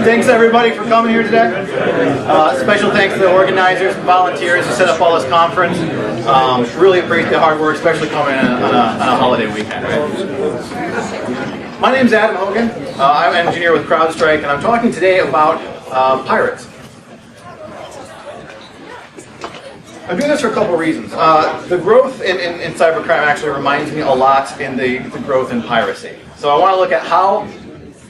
Thanks everybody for coming here today. Special thanks to the organizers and volunteers who set up all this conference. Really appreciate the hard work, especially coming in on a holiday weekend. Right? My name is Adam Hogan. I'm an engineer with CrowdStrike, and I'm talking today about pirates. I'm doing this for a couple of reasons. The growth in cybercrime actually reminds me a lot in the growth in piracy. So I want to look at how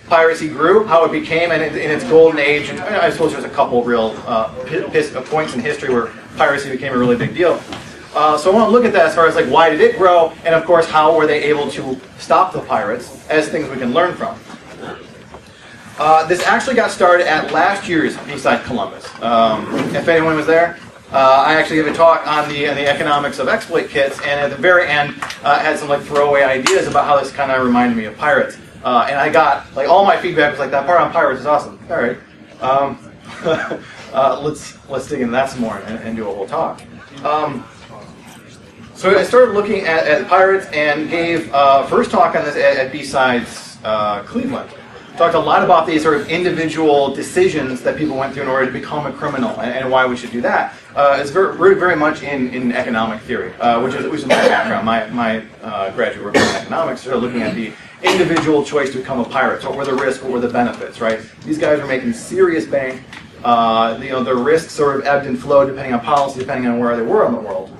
piracy grew, how it became, and in its golden age. And I suppose there's a couple real points in history where piracy became a really big deal. So I want to look at that as far as like why did it grow, and of course how were they able to stop the pirates as things we can learn from. This actually got started at last year's BSides Columbus. If anyone was there, I actually gave a talk on the economics of exploit kits, and at the very end had some like throwaway ideas about how this kind of reminded me of pirates. And I got like all my feedback was like, that part on pirates is awesome. All right, let's dig into that some more and do a whole talk. So I started looking at pirates and gave first talk on this at BSides Cleveland. Talked a lot about these sort of individual decisions that people went through in order to become a criminal and why we should do that. It's very much in economic theory, which is my background. My graduate work in economics started looking at the individual choice to become a pirate. So what were the risks, what were the benefits, right? These guys were making serious bank. The risks sort of ebbed and flowed depending on policy, depending on where they were in the world.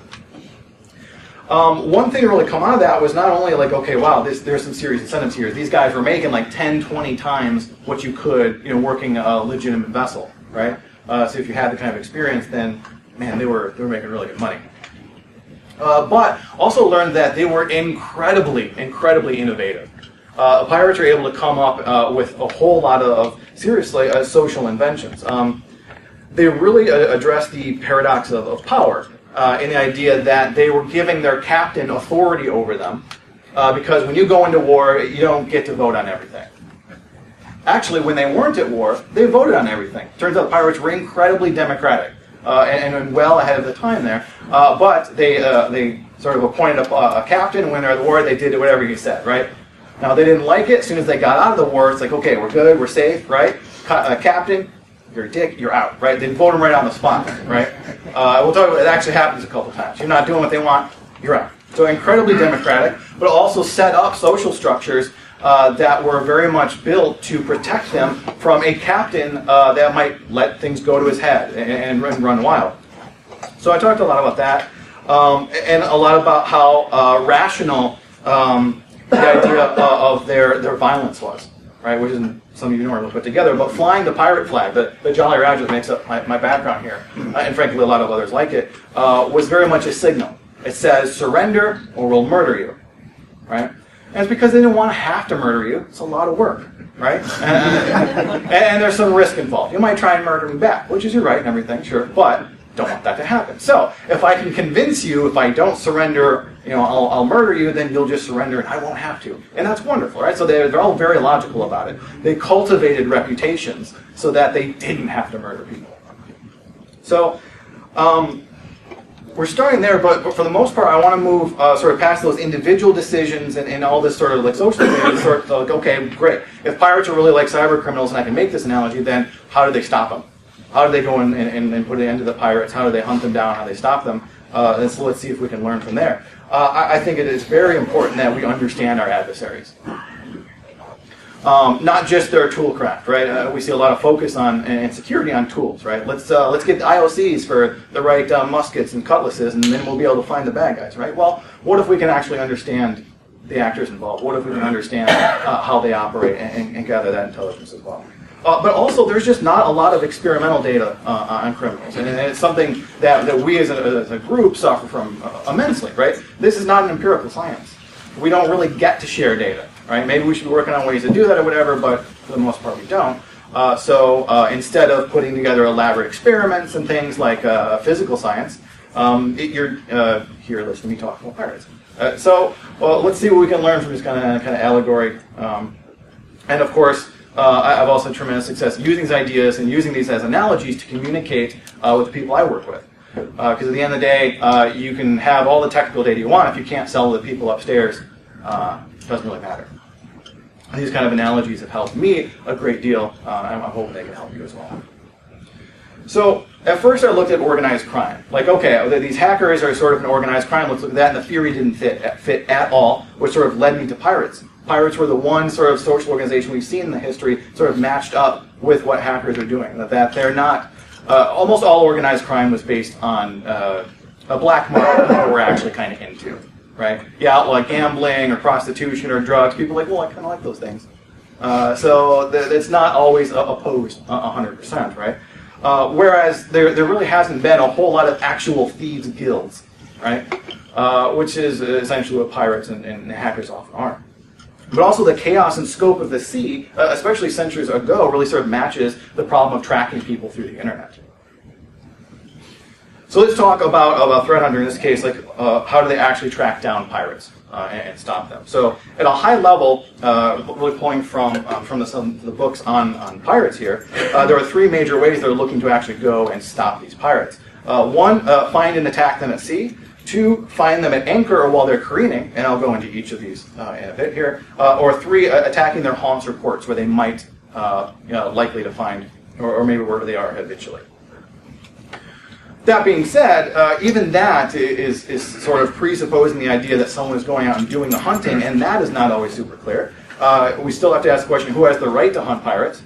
One thing to really come out of that was not only like, okay, wow, there's some serious incentives here. These guys were making like 10, 20 times what you could, working a legitimate vessel, right? So if you had the kind of experience, then, man, they were making really good money. But also learned that they were incredibly innovative. Pirates are able to come up with a whole lot of seriously social inventions. They really addressed the paradox of power. In the idea that they were giving their captain authority over them, because when you go into war, you don't get to vote on everything. Actually, when they weren't at war, they voted on everything. Turns out pirates were incredibly democratic and well ahead of the time there. But they sort of appointed a captain, and when they're at the war, they did whatever he said, right? Now, they didn't like it. As soon as they got out of the war, it's like, okay, we're good, we're safe, right? Captain, you're a dick, you're out, right? They vote them right on the spot, right? We'll talk about it. It actually happens a couple times. You're not doing what they want, you're out. So incredibly democratic, but also set up social structures that were very much built to protect them from a captain that might let things go to his head and run wild. So I talked a lot about that, and a lot about how rational the idea of their violence was, right? Which isn't some of you normally put together, but flying the pirate flag, the Jolly Roger that makes up my background here, and frankly a lot of others like it, was very much a signal. It says, surrender or we'll murder you, right? And it's because they didn't want to have to murder you. It's a lot of work, right? And there's some risk involved. You might try and murder me back, which is your right and everything, sure, but don't want that to happen. So if I can convince you, if I don't surrender, I'll murder you, then you'll just surrender and I won't have to. And that's wonderful, right? So they're all very logical about it. They cultivated reputations so that they didn't have to murder people. So we're starting there, but for the most part, I want to move sort of past those individual decisions and all this sort of like social thing, sort of like, okay, great. If pirates are really like cyber criminals, and I can make this analogy, then how do they stop them? How do they go in and put an end to the pirates? How do they hunt them down? How do they stop them? So let's see if we can learn from there. I think it is very important that we understand our adversaries. Not just their toolcraft, right? We see a lot of focus on and security on tools, right? Let's get IOCs for the right muskets and cutlasses, and then we'll be able to find the bad guys, right? Well, what if we can actually understand the actors involved? What if we can understand how they operate and gather that intelligence as well? But also, there's just not a lot of experimental data on criminals, and it's something that we as a group suffer from immensely, right? This is not an empirical science. We don't really get to share data, right? Maybe we should be working on ways to do that or whatever, but for the most part we don't. So instead of putting together elaborate experiments and things like physical science, you're here listening to me talk about pirates. So let's see what we can learn from this kind of allegory. And of course, I've also had tremendous success using these ideas and using these as analogies to communicate with the people I work with. Because at the end of the day, you can have all the technical data you want. If you can't sell to the people upstairs, it doesn't really matter. And these kind of analogies have helped me a great deal, and I'm hoping they can help you as well. So at first I looked at organized crime. Like, okay, these hackers are sort of an organized crime. Let's look at that. And the theory didn't fit at all, which sort of led me to pirates. Pirates were the one sort of social organization we've seen in the history sort of matched up with what hackers are doing. That they're not, almost all organized crime was based on a black market that we're actually kind of into, right? You outlaw gambling or prostitution or drugs. People are like, well, I kind of like those things. So it's not always opposed 100%, right? Whereas there really hasn't been a whole lot of actual thieves guilds, right? Which is essentially what pirates and hackers often are. But also the chaos and scope of the sea, especially centuries ago, really sort of matches the problem of tracking people through the internet. So let's talk about threat hunter in this case, like how do they actually track down pirates and stop them? So at a high level, really pulling from the books on pirates here, there are three major ways they're looking to actually go and stop these pirates. One, find and attack them at sea. Two, find them at anchor or while they're careening, and I'll go into each of these in a bit here. Or three, attacking their haunts or ports where they might likely to find, or maybe wherever they are habitually. That being said, even that is sort of presupposing the idea that someone is going out and doing the hunting, and that is not always super clear. We still have to ask the question, who has the right to hunt pirates?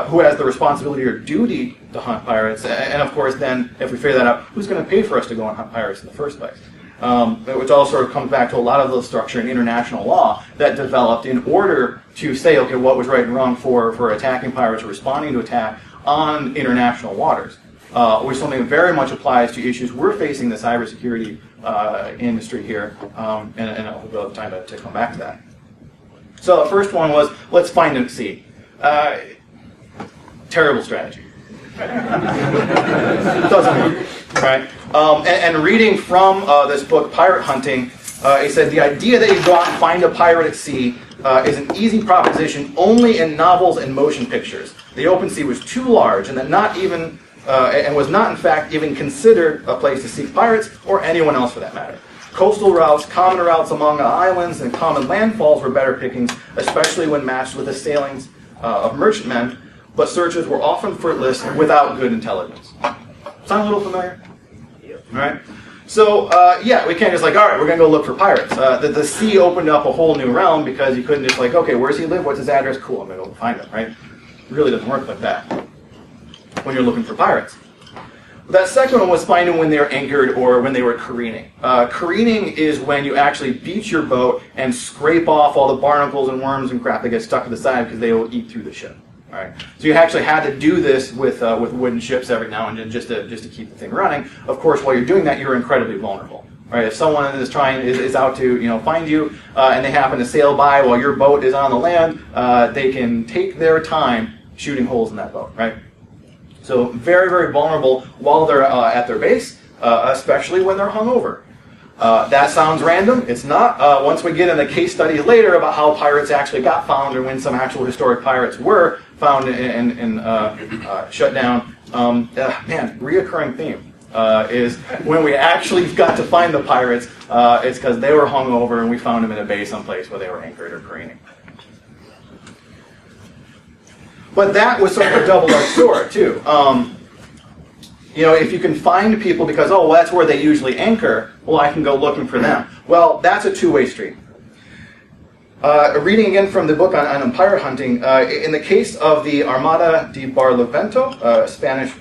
Who has the responsibility or duty to hunt pirates? And of course then, if we figure that out, who's going to pay for us to go and hunt pirates in the first place? Which all sort of comes back to a lot of the structure in international law that developed in order to say, okay, what was right and wrong for attacking pirates or responding to attack on international waters. Which is something that very much applies to issues we're facing in the cybersecurity industry here, and I'll have time to come back to that. So the first one was, let's find and see. Terrible strategy. Doesn't work, right? And reading from this book, Pirate Hunting, it said the idea that you go out and find a pirate at sea is an easy proposition only in novels and motion pictures. The open sea was too large, and that not even and was not in fact even considered a place to seek pirates or anyone else for that matter. Coastal routes, common routes among islands, and common landfalls were better pickings, especially when matched with the sailings of merchantmen. But searches were often fruitless without good intelligence. Sound a little familiar? Yep. All right. So, yeah, we can't just like, all right, we're going to go look for pirates. The sea opened up a whole new realm because you couldn't just like, okay, where's he live? What's his address? Cool, I'm going to go find him, right? It really doesn't work like that when you're looking for pirates. That second one was finding when they were anchored or when they were careening. Careening is when you actually beach your boat and scrape off all the barnacles and worms and crap that get stuck to the side because they will eat through the ship. All right. So you actually had to do this with wooden ships every now and then just to keep the thing running. Of course, while you're doing that, you're incredibly vulnerable. Right? If someone is out to find you and they happen to sail by while your boat is on the land, they can take their time shooting holes in that boat. Right? So very, very vulnerable while they're at their base, especially when they're hungover. That sounds random. It's not. Once we get into case studies later about how pirates actually got found or when some actual historic pirates were found and shut down, reoccurring theme is when we actually got to find the pirates, it's because they were hungover and we found them in a bay someplace where they were anchored or careening. But that was sort of a double-edged sword, too. If you can find people because, oh, well, that's where they usually anchor, well, I can go looking for them. Well, that's a two-way street. Reading again from the book on pirate hunting, in the case of the Armada de Barlovento, a Spanish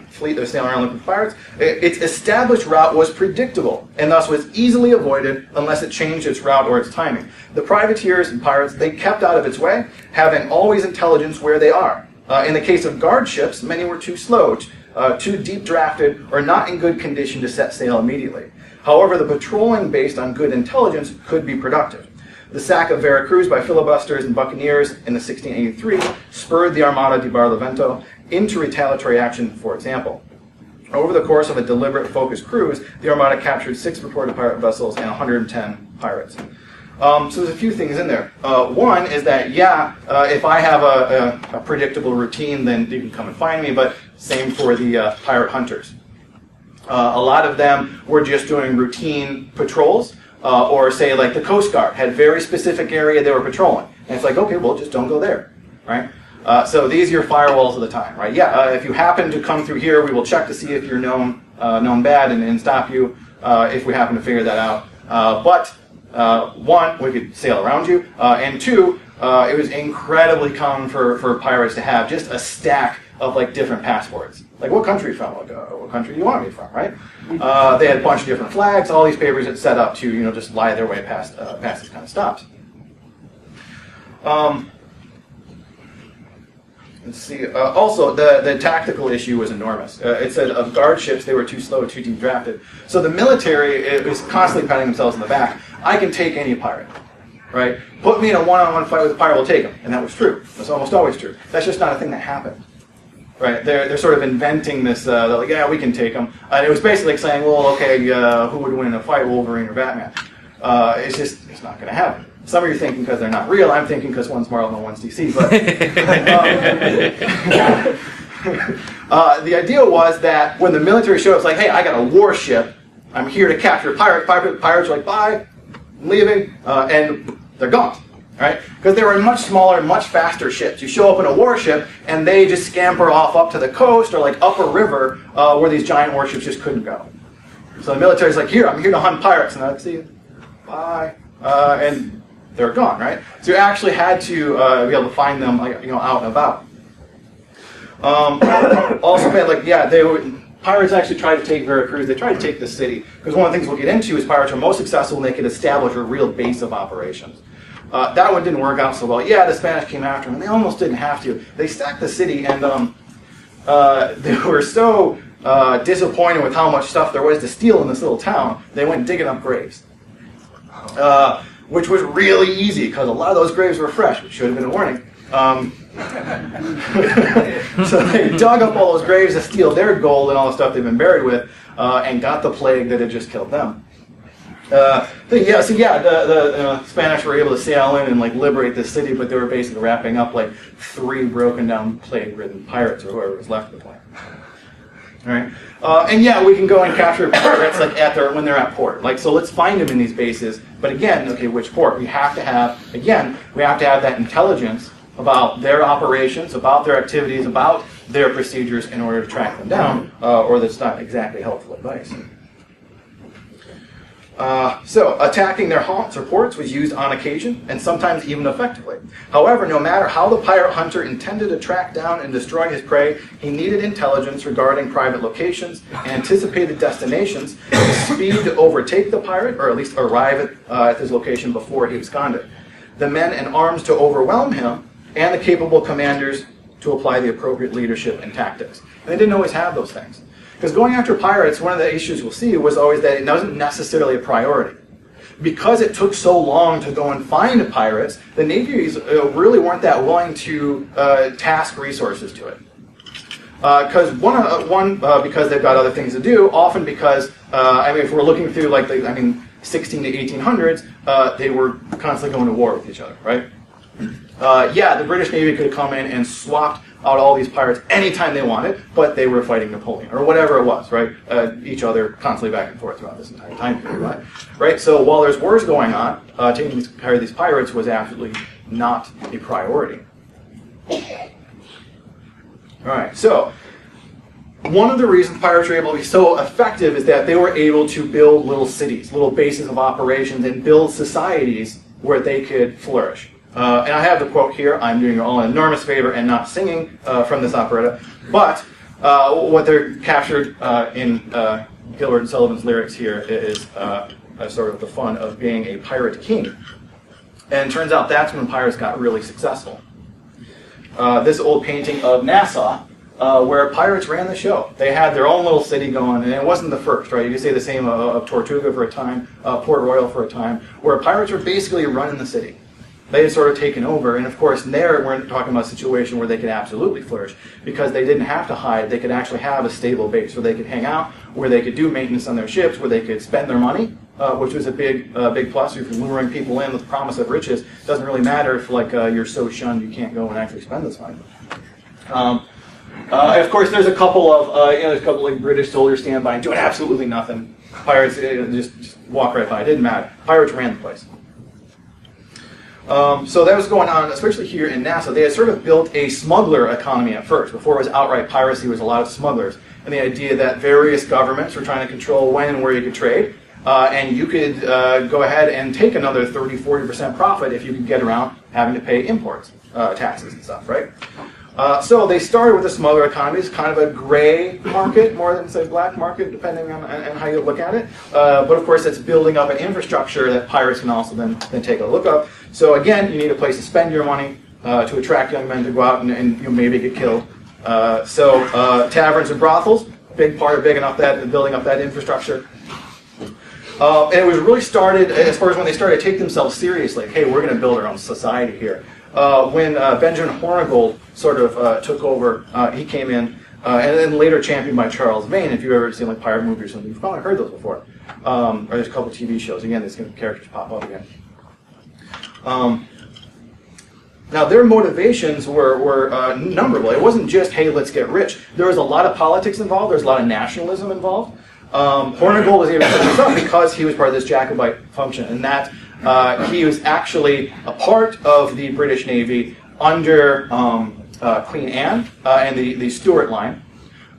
fleet that was sailing around looking for pirates, its established route was predictable and thus was easily avoided unless it changed its route or its timing. The privateers and pirates, they kept out of its way, having always intelligence where they are. In the case of guard ships, many were too slow, too deep drafted, or not in good condition to set sail immediately. However, the patrolling based on good intelligence could be productive. The sack of Veracruz by filibusters and buccaneers in the 1683 spurred the Armada de Barlovento into retaliatory action, for example. Over the course of a deliberate, focused cruise, the Armada captured 6 reported pirate vessels and 110 pirates. So there's a few things in there. One is that, if I have a predictable routine, then you can come and find me, but same for the pirate hunters. A lot of them were just doing routine patrols, or say like the Coast Guard had very specific area they were patrolling. And it's like, okay, well, just don't go there, right? So these are your firewalls of the time, right? Yeah, if you happen to come through here, we will check to see if you're known bad and stop you if we happen to figure that out. But one, we could sail around you, and two, it was incredibly common for pirates to have just a stack of like different passports. Like, what country are you from? Like, what country do you want me from, right? They had a bunch of different flags, all these papers that set up to, just lie their way past these kind of stops. Let's see. Also, the tactical issue was enormous. It said of guard ships, they were too slow, too deep drafted. So the military was constantly patting themselves in the back. I can take any pirate, right? Put me in a one-on-one fight with a pirate, we'll take him. And that was true. That's almost always true. That's just not a thing that happened. Right, they're sort of inventing this, they're like, yeah, we can take them. And it was basically like saying, well, okay, who would win in a fight, Wolverine or Batman? It's not going to happen. Some of you are thinking because they're not real. I'm thinking because one's Marvel and one's DC. But the idea was that when the military showed up, it's like, hey, I got a warship. I'm here to capture pirates. Pirates are like, bye, I'm leaving, and they're gone. Right? Because they were much smaller, much faster ships. You show up in a warship, and they just scamper off up to the coast or like up a river where these giant warships just couldn't go. So the military's like, here, I'm here to hunt pirates, and I'd see you, bye, and they're gone, right? So you actually had to be able to find them, out and about. Also, pirates actually tried to take Veracruz. They tried to take the city because one of the things we'll get into is pirates were most successful when they could establish a real base of operations. That one didn't work out so well. Yeah, the Spanish came after them, and they almost didn't have to. They sacked the city, and they were so disappointed with how much stuff there was to steal in this little town, they went digging up graves. Which was really easy, because a lot of those graves were fresh, which should have been a warning. So they dug up all those graves to steal their gold and all the stuff they've been buried with, and got the plague that had just killed them. The Spanish were able to sail in and liberate the city, but they were basically wrapping up 3 broken down, plague-ridden pirates or whoever was left of the planet. All right, we can go and capture pirates when they're at port. So let's find them in these bases. But again, okay, which port? We have to have that intelligence about their operations, about their activities, about their procedures in order to track them down, or that's not exactly helpful advice. So attacking their haunts or ports was used on occasion, and sometimes even effectively. However, no matter how the pirate hunter intended to track down and destroy his prey, he needed intelligence regarding private locations, anticipated destinations, the speed to overtake the pirate, or at least arrive at his location before he absconded, the men and arms to overwhelm him, and the capable commanders to apply the appropriate leadership and tactics. And they didn't always have those things. Because going after pirates, one of the issues we'll see was always that it wasn't necessarily a priority. Because it took so long to go and find pirates, the navies really weren't that willing to task resources to it. Because because they've got other things to do, often because, if we're looking through 16 to 1800s, they were constantly going to war with each other, right? The British Navy could have come in and swapped out all these pirates anytime they wanted, but they were fighting Napoleon, or whatever it was, right? Each other constantly back and forth throughout this entire time period, right? So while there's wars going on, taking care of these pirates was absolutely not a priority. All right, so one of the reasons pirates were able to be so effective is that they were able to build little cities, little bases of operations, and build societies where they could flourish. And I have the quote here. I'm doing you all an enormous favor and not singing from this operetta. But what they're captured in Gilbert and Sullivan's lyrics here is sort of the fun of being a pirate king. And it turns out that's when pirates got really successful. This old painting of Nassau, where pirates ran the show. They had their own little city going, and it wasn't the first, right? You could say the same of Tortuga for a time, Port Royal for a time, where pirates were basically running the city. They had sort of taken over, and of course there we're talking about a situation where they could absolutely flourish because they didn't have to hide. They could actually have a stable base where they could hang out, where they could do maintenance on their ships, where they could spend their money, which was a big plus. If you're luring people in with the promise of riches, it doesn't really matter if you're so shunned you can't go and actually spend this money. Of course, there's a couple of there's a couple like British soldiers standing by and doing absolutely nothing. Pirates just walk right by. It didn't matter. Pirates ran the place. So that was going on, especially here in Nassau. They had sort of built a smuggler economy at first. Before it was outright piracy, there was a lot of smugglers. And the idea that various governments were trying to control when and where you could trade. And you could go ahead and take another 30-40% profit if you could get around having to pay imports, taxes and stuff, right? So they started with the smuggler economy. It's kind of a gray market more than, say, black market, depending on how you look at it. But of course, it's building up an infrastructure that pirates can also then take a look up. So again, you need a place to spend your money to attract young men to go out and maybe get killed. So taverns and brothels, big part of building up that infrastructure. And it was really started as far as when they started to take themselves seriously. Like, hey, we're going to build our own society here. When Benjamin Hornigold sort of took over, he came in, and then later championed by Charles Vane. If you've ever seen like pirate movies or something, you've probably heard those before. Or there's a couple TV shows. Again, these characters pop up again. Now, their motivations were numberable. It wasn't just, hey, let's get rich. There was a lot of politics involved. There was a lot of nationalism involved. Hornigold was able to set this up because he was part of this Jacobite function, and that he was actually a part of the British Navy under Queen Anne and the Stuart line,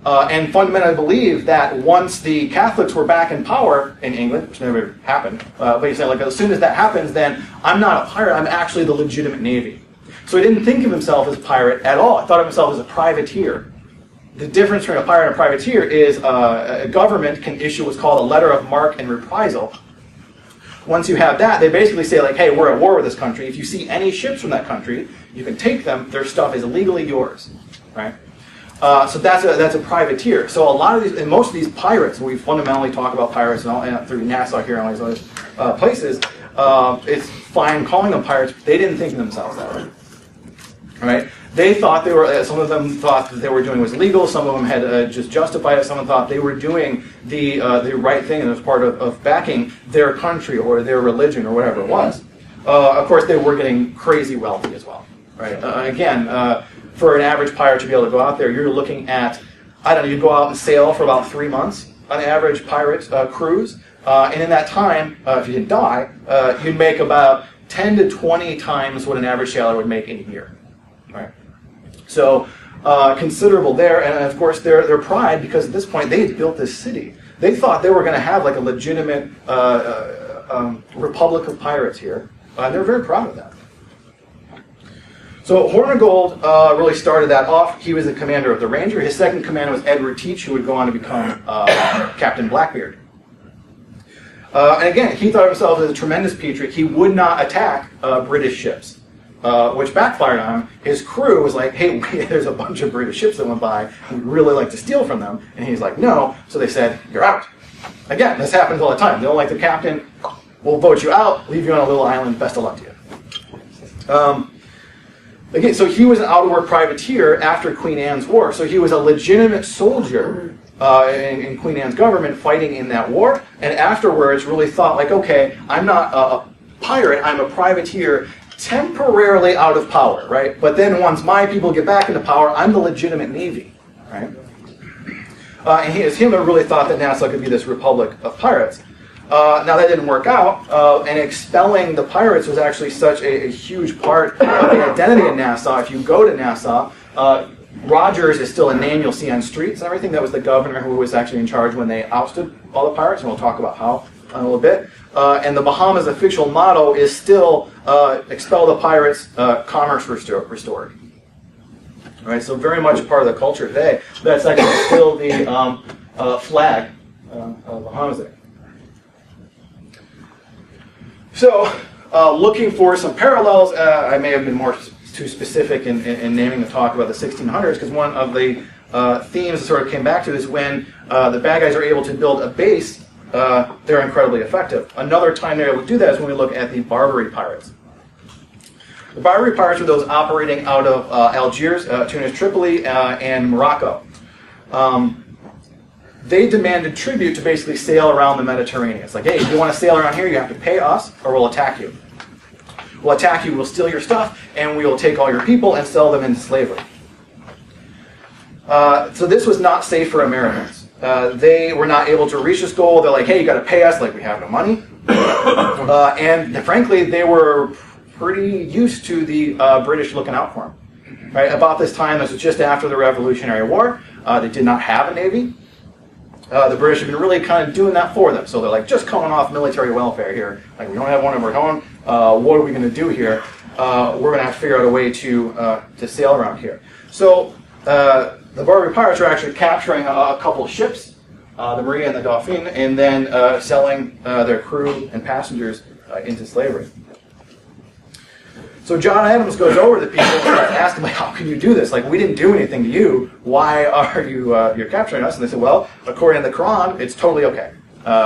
and fundamentally believed that once the Catholics were back in power in England, which never happened, but he said, like, as soon as that happens, then I'm not a pirate, I'm actually the legitimate Navy. So he didn't think of himself as a pirate at all. He thought of himself as a privateer. The difference between a pirate and a privateer is a government can issue what's called a letter of marque and reprisal. Once you have that, they basically say, like, hey, we're at war with this country. If you see any ships from that country, you can take them. Their stuff is legally yours, right? So that's a privateer. So a lot of these, and most of these pirates, we fundamentally talk about pirates and through Nassau here and all these other places, it's fine calling them pirates. They didn't think of themselves that way. Right? They thought they were. Some of them thought that they were doing was legal. Some of them had just justified it. Some of them thought they were doing the right thing, and it was part of backing their country or their religion or whatever it was. Of course, they were getting crazy wealthy as well. Right? Again, for an average pirate to be able to go out there, you're looking at, I don't know, you go out and sail for about 3 months on average pirate cruise, and in that time, if you didn't die, you'd make about 10 to 20 times what an average sailor would make in a year. Right. So considerable there, and of course their pride, because at this point they had built this city. They thought they were going to have like a legitimate republic of pirates here, and they're very proud of that. So Hornigold really started that off. He was the commander of the Ranger. His second commander was Edward Teach, who would go on to become Captain Blackbeard. And again, he thought of himself as a tremendous patriot. He would not attack British ships. Which backfired on him. His crew was like, hey, there's a bunch of British ships that went by. We'd really like to steal from them. And he's like, no. So they said, you're out. Again, this happens all the time. They don't like the captain. We'll vote you out, leave you on a little island. Best of luck to you. Again, so he was an out-of-work privateer after Queen Anne's War. So he was a legitimate soldier in Queen Anne's government fighting in that war. And afterwards really thought, like, okay, I'm not a pirate. I'm a privateer temporarily out of power, right? But then once my people get back into power, I'm the legitimate Navy, right? And it's him that really thought that Nassau could be this republic of pirates. Now that didn't work out, and expelling the pirates was actually such a huge part of the identity of Nassau. If you go to Nassau, Rogers is still a name you'll see on streets and everything. That was the governor who was actually in charge when they ousted all the pirates, and we'll talk about how in a little bit. And the Bahamas' official motto is still expel the pirates, commerce restored. All right, so very much a part of the culture today. That's actually still the flag of Bahamas there. So, looking for some parallels, I may have been too specific in naming the talk about the 1600s, because one of the themes that sort of came back to is when the bad guys are able to build a base, they're incredibly effective. Another time they're able to do that is when we look at the Barbary pirates. The Barbary pirates were those operating out of Algiers, Tunis, Tripoli, and Morocco. They demanded tribute to basically sail around the Mediterranean. It's like, hey, if you want to sail around here, you have to pay us, or we'll attack you. We'll attack you, we'll steal your stuff, and we will take all your people and sell them into slavery. So this was not safe for Americans. They were not able to reach this goal. They're like, hey, you got to pay us, like we have no money. And frankly, they were pretty used to the British looking out for them. Right? About this time, this was just after the Revolutionary War. They did not have a navy. The British have been really kind of doing that for them. So they're like, just coming off military welfare here. Like, we don't have one of our own. What are we going to do here? We're going to have to figure out a way to sail around here. So the Barbary pirates are actually capturing a couple of ships, the Maria and the Dauphine, and then selling their crew and passengers into slavery. So John Adams goes over to the people and asks them, like, how can you do this? Like, we didn't do anything to you. Why are you you're capturing us? And they said, well, according to the Quran, it's totally okay.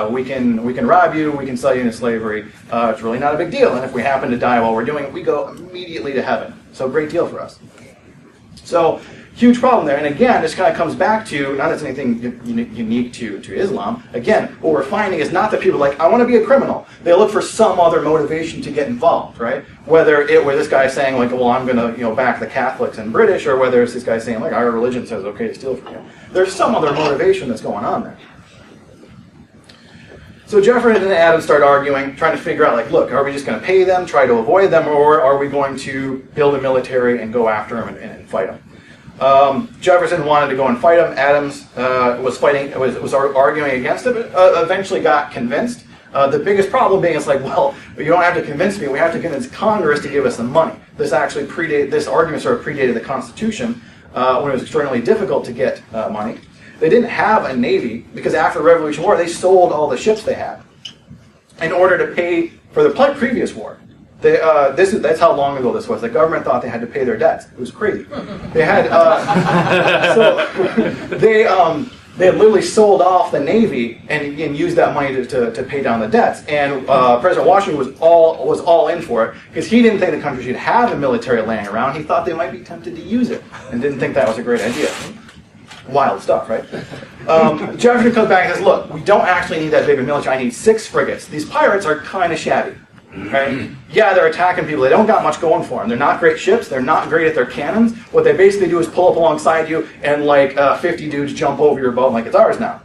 We can rob you. We can sell you into slavery. It's really not a big deal. And if we happen to die while we're doing it, we go immediately to heaven. So great deal for us. So huge problem there. And again, this kind of comes back to, not as anything unique to Islam. Again, what we're finding is not that people are like, I want to be a criminal. They look for some other motivation to get involved, right? Whether this guy saying like, well, I'm going to back the Catholics and British, or whether it's this guy saying like, our religion says it's okay to steal from you. There's some other motivation that's going on there. So Jefferson and Adams start arguing, trying to figure out, like, look, are we just going to pay them, try to avoid them, or are we going to build a military and go after them and fight them? Jefferson wanted to go and fight him. Adams was arguing against it, but eventually got convinced. The biggest problem being, it's like, well, you don't have to convince me. We have to convince Congress to give us the money. This argument sort of predated the Constitution, when it was extraordinarily difficult to get money. They didn't have a navy because after the Revolutionary War, they sold all the ships they had in order to pay for the previous war. That's how long ago this was. The government thought they had to pay their debts. It was crazy. They had they had literally sold off the navy and used that money to pay down the debts. And President Washington was all in for it because he didn't think the country should have a military laying around. He thought they might be tempted to use it and didn't think that was a great idea. Wild stuff, right? Jefferson comes back and says, look, we don't actually need that big of a military. I need 6 frigates. These pirates are kind of shabby. Right? Yeah, they're attacking people. They don't got much going for them. They're not great ships. They're not great at their cannons. What they basically do is pull up alongside you and like 50 dudes jump over your boat like it's ours now.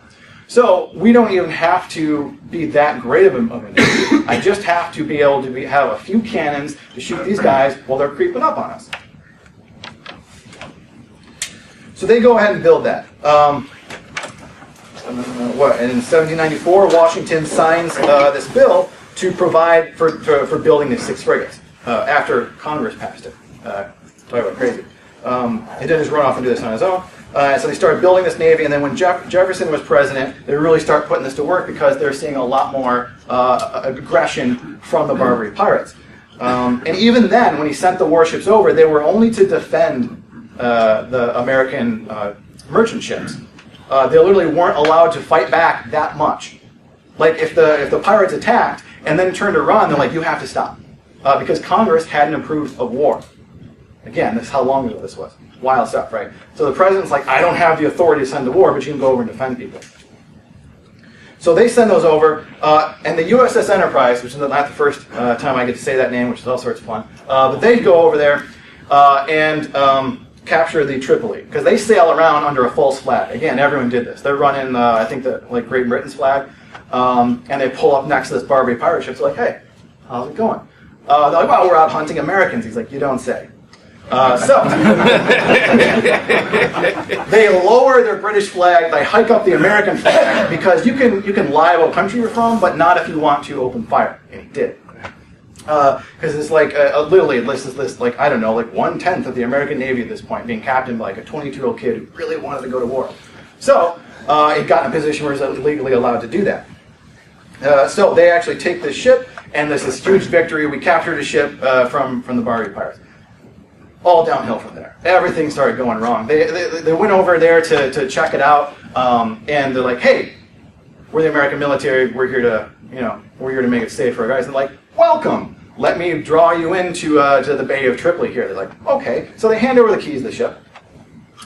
So we don't even have to be that great of a navy. I just have to be able to have a few cannons to shoot these guys while they're creeping up on us. So they go ahead and build that. And in 1794, Washington signs this bill to provide for building these 6 frigates after Congress passed it. Talk about crazy. He didn't just run off and do this on his own. So they started building this navy, and then when Jefferson was president, they really start putting this to work because they're seeing a lot more aggression from the Barbary pirates. And even then, when he sent the warships over, they were only to defend the American merchant ships. They literally weren't allowed to fight back that much. Like if the pirates attacked and then turned to run, they're like, you have to stop. Because Congress hadn't approved of war. Again, this is how long ago this was. Wild stuff, right? So the president's like, I don't have the authority to send to war, but you can go over and defend people. So they send those over, and the USS Enterprise, which is not the first time I get to say that name, which is all sorts of fun, but they go over there and capture the Tripoli, because they sail around under a false flag. Again, everyone did this. They're running, I think, Great Britain's flag, and they pull up next to this Barbary pirate ship. It's like, hey, how's it going? They're like, well, we're out hunting Americans. He's like, you don't say. So they lower their British flag, they hike up the American flag, because you can lie about country you're from, but not if you want to open fire. And he did. Because it's like, literally, this is like, I don't know, like 1/10 of the American Navy at this point, being captained by like a 22-year-old kid who really wanted to go to war. So it got in a position where he was legally allowed to do that. So they actually take this ship, and there's this huge victory. We captured a ship from the Barbary pirates. All downhill from there. Everything started going wrong. They went over there to check it out, and they're like, hey, we're the American military. We're here to make it safe for our guys. And they're like, welcome. Let me draw you into to the Bay of Tripoli here. They're like, okay. So they hand over the keys to the ship,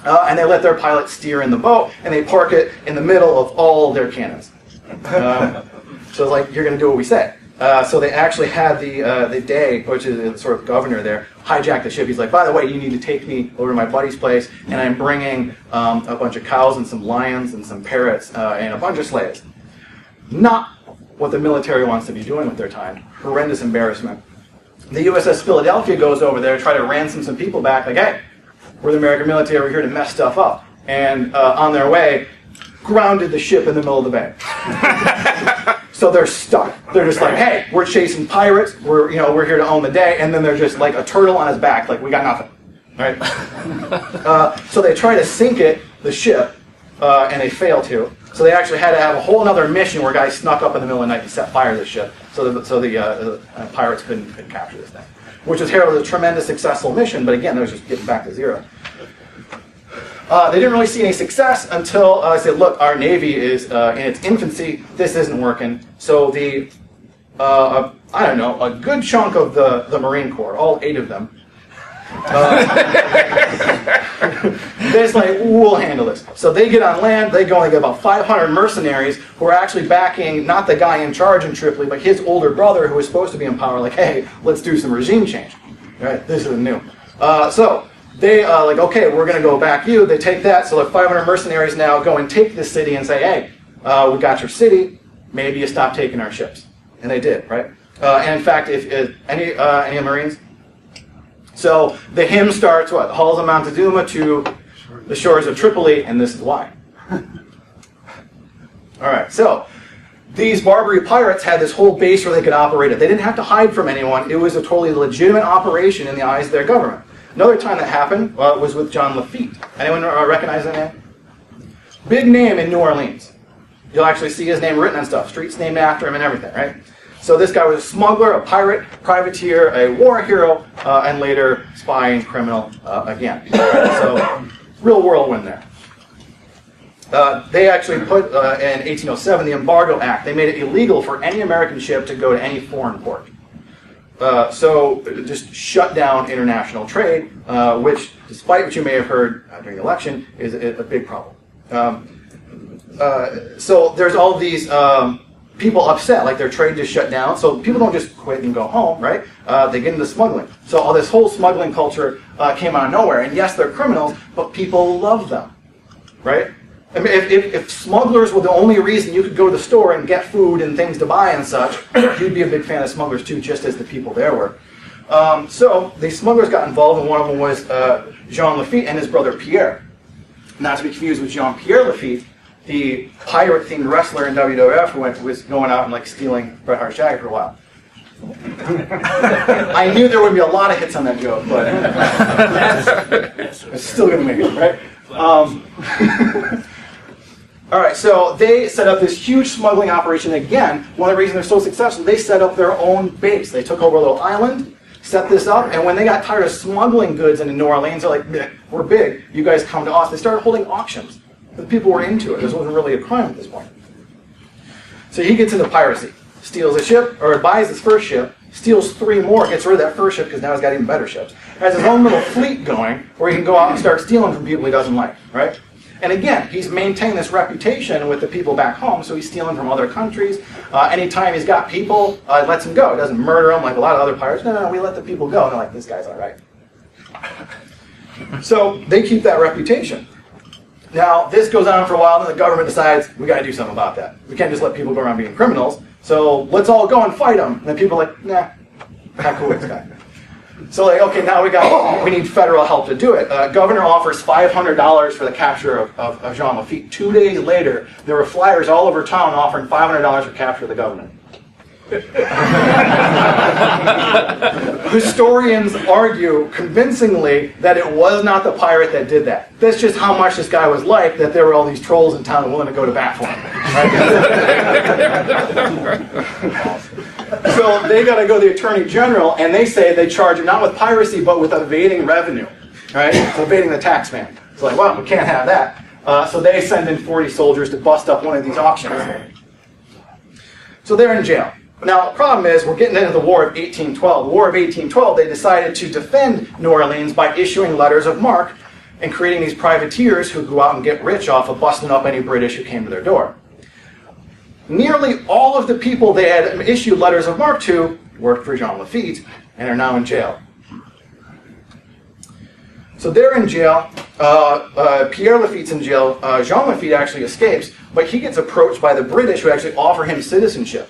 and they let their pilot steer in the boat, and they park it in the middle of all their cannons. So it's like, you're going to do what we say. So they actually had the Day, which is the sort of governor there, hijack the ship. He's like, by the way, you need to take me over to my buddy's place, and I'm bringing a bunch of cows and some lions and some parrots and a bunch of slaves. Not what the military wants to be doing with their time. Horrendous embarrassment. The USS Philadelphia goes over there to try to ransom some people back, like, hey, we're the American military, we're here to mess stuff up. And on their way, grounded the ship in the middle of the bay. So they're stuck. They're just like, hey, we're chasing pirates, we're here to own the day, and then they're just like a turtle on his back, like, we got nothing. Right? So they try to sink the ship, and they fail to. So they actually had to have a whole other mission where guys snuck up in the middle of the night and set fire to the ship, so the pirates couldn't capture this thing. Which was heralded as a tremendous successful mission, but again, they was just getting back to zero. They didn't really see any success until I said, look, our Navy is in its infancy, this isn't working. So I don't know, a good chunk of the Marine Corps, all 8 of them, they're just like, we'll handle this. So they get on land, they go and they get about 500 mercenaries who are actually backing not the guy in charge in Tripoli, but his older brother who was supposed to be in power, like, hey, let's do some regime change. Right? This is new. So they like, okay, we're going to go back you. They take that, so the 500 mercenaries now go and take this city and say, hey, we got your city, maybe you stop taking our ships. And they did, right? And in fact, if any Marines? So the hymn starts, what? The halls of Montezuma to the shores of Tripoli, and this is why. All right, so these Barbary pirates had this whole base where they could operate it. They didn't have to hide from anyone. It was a totally legitimate operation in the eyes of their government. Another time that happened was with John Lafitte. Anyone recognize that name? Big name in New Orleans. You'll actually see his name written on stuff. Streets named after him and everything, right? So this guy was a smuggler, a pirate, privateer, a war hero, and later spy and criminal again. So real whirlwind there. They actually put, in 1807, the Embargo Act. They made it illegal for any American ship to go to any foreign port. So just shut down international trade, which, despite what you may have heard during the election, is a big problem. So there's all these people upset, like their trade just shut down. So people don't just quit and go home, right? They get into smuggling. So all this whole smuggling culture came out of nowhere. And yes, they're criminals, but people love them, right? I mean, if smugglers were the only reason you could go to the store and get food and things to buy and such, you'd be a big fan of smugglers too, just as the people there were. So the smugglers got involved, and one of them was Jean Lafitte and his brother Pierre. Not to be confused with Jean-Pierre Lafitte, the pirate-themed wrestler in WWF who was going out and like stealing Bret Hart's jacket for a while. I knew there would be a lot of hits on that joke, but it's still going to make it, right? All right, so they set up this huge smuggling operation. Again, one of the reasons they're so successful, they set up their own base. They took over a little island, set this up, and when they got tired of smuggling goods into New Orleans, they're like, we're big, you guys come to us. They started holding auctions. The people were into it. This wasn't really a crime at this point. So he gets into piracy, steals a ship, or buys his first ship, steals 3 more, gets rid of that first ship because now he's got even better ships. Has his own little fleet going where he can go out and start stealing from people he doesn't like, right? And again, he's maintained this reputation with the people back home, so he's stealing from other countries. Anytime he's got people, lets them go. He doesn't murder them like a lot of other pirates. No, we let the people go. And they're like, this guy's all right. So they keep that reputation. Now, this goes on for a while, and the government decides, we got to do something about that. We can't just let people go around being criminals, so let's all go and fight them. And then people are like, nah, not cool with this guy. So like, okay, now we need federal help to do it. Governor offers $500 for the capture of Jean Lafitte. 2 days later, there were flyers all over town offering $500 for capture of the governor. Historians argue convincingly that it was not the pirate that did that. That's just how much this guy was liked, that there were all these trolls in town willing to go to bat for him. So they got to go to the Attorney General, and they say they charge him not with piracy, but with evading revenue. Right? So evading the tax man. It's like, well, we can't have that. So they send in 40 soldiers to bust up one of these auctions. So they're in jail. Now, the problem is, we're getting into the War of 1812. The War of 1812, they decided to defend New Orleans by issuing letters of marque and creating these privateers who go out and get rich off of busting up any British who came to their door. nearly all of the people they had issued letters of marque to worked for Jean Lafitte and are now in jail. So they're in jail. Pierre Lafitte's in jail. Jean Lafitte actually escapes, but he gets approached by the British, who actually offer him citizenship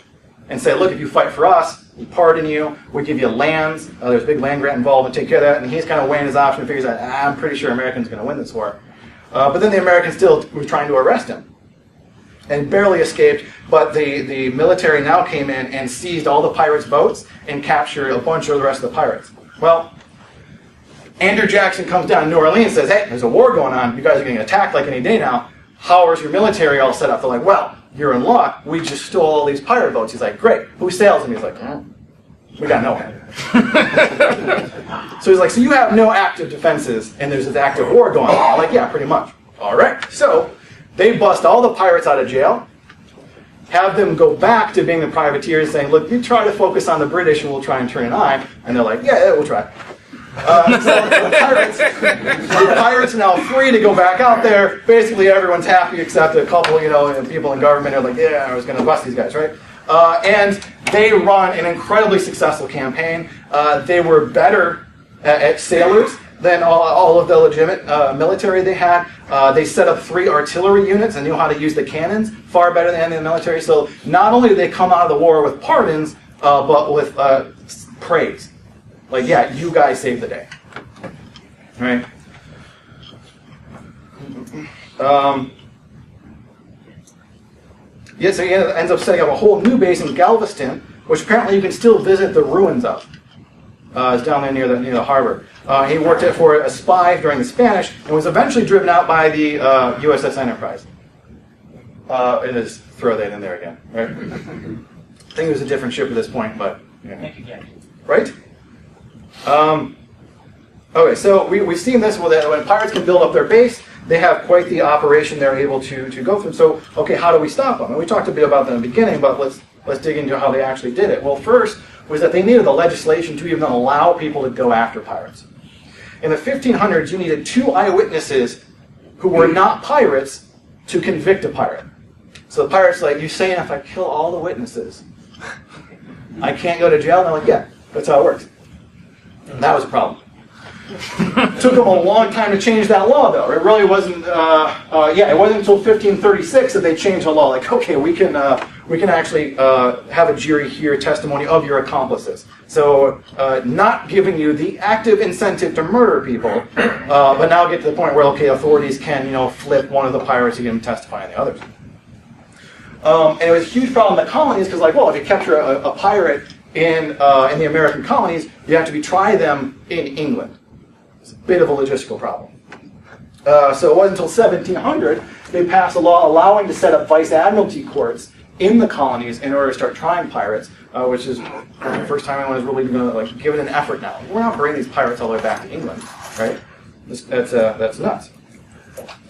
and say, look, if you fight for us, we pardon you, we give you lands, there's a big land grant involved, and take care of that. And he's kind of weighing his option and figures out, I'm pretty sure Americans are going to win this war. But then the Americans still were trying to arrest him and barely escaped, but the military now came in and seized all the pirates' boats and captured a bunch of the rest of the pirates. Well, Andrew Jackson comes down to New Orleans and says, hey, there's a war going on. You guys are getting attacked like any day now. How is your military all set up? They're like, well, you're in luck. We just stole all these pirate boats. He's like, great. Who sails them? He's like, we got no one. So he's like, so you have no active defenses and there's this active war going on. I'm like, yeah, pretty much. All right. So they bust all the pirates out of jail, have them go back to being the privateers, saying, look, you try to focus on the British and we'll try and turn an eye. And they're like, yeah, we'll try. So the pirates are now free to go back out there. Basically, everyone's happy except a couple, people in government are like, yeah, I was going to bust these guys, right? And they run an incredibly successful campaign. They were better at sailors than all of the legitimate military they had. They set up 3 artillery units and knew how to use the cannons far better than any of the military. So not only did they come out of the war with pardons, but with praise. Like, yeah, you guys saved the day. Right? So he ends up setting up a whole new base in Galveston, which apparently you can still visit the ruins of. It's down there near the harbor. He worked for a spy during the Spanish and was eventually driven out by the USS Enterprise. And just throw that in there again. Right? I think it was a different ship at this point, but... Right? Okay, so we've seen this when pirates can build up their base, they have quite the operation they're able to go through. So, okay, how do we stop them? And we talked a bit about that in the beginning, but let's dig into how they actually did it. Well, first was that they needed the legislation to even allow people to go after pirates. In the 1500s, you needed 2 eyewitnesses who were not pirates to convict a pirate. So the pirate's like, you saying if I kill all the witnesses, I can't go to jail? And they're like, yeah, that's how it works. And that was a problem. Took them a long time to change that law, though. It really wasn't. It wasn't until 1536 that they changed the law. Like, okay, we can actually have a jury hear testimony of your accomplices. So, not giving you the active incentive to murder people, but now get to the point where authorities can flip one of the pirates and get him to testify on the others. And it was a huge problem in the colonies because, if you capture a pirate in the American colonies, you have to try them in England. It's a bit of a logistical problem. So it wasn't until 1700 they passed a law allowing to set up vice admiralty courts in the colonies in order to start trying pirates, which is the first time anyone has really going to give it an effort now. We're not bringing these pirates all the way back to England, right? That's nuts.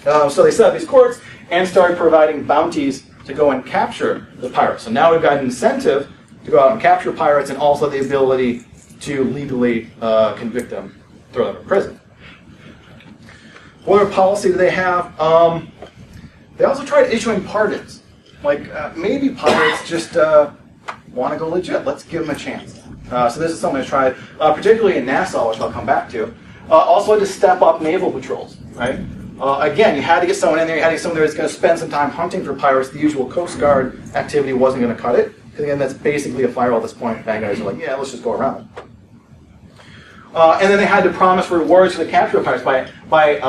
So they set up these courts and started providing bounties to go and capture the pirates. So now we've got an incentive to go out and capture pirates and also the ability to legally convict them, throw them in prison. What other policy do they have? They also tried issuing pardons. Maybe pirates just want to go legit. Let's give them a chance. So this is something that's tried, particularly in Nassau, which I'll come back to. Also to step up naval patrols, right? Again, you had to get someone in there. You had to get someone there that's going to spend some time hunting for pirates. The usual Coast Guard activity wasn't going to cut it. Because again, that's basically a firewall at this point. Bad guys are like, yeah, let's just go around. And then they had to promise rewards for the capture of pirates by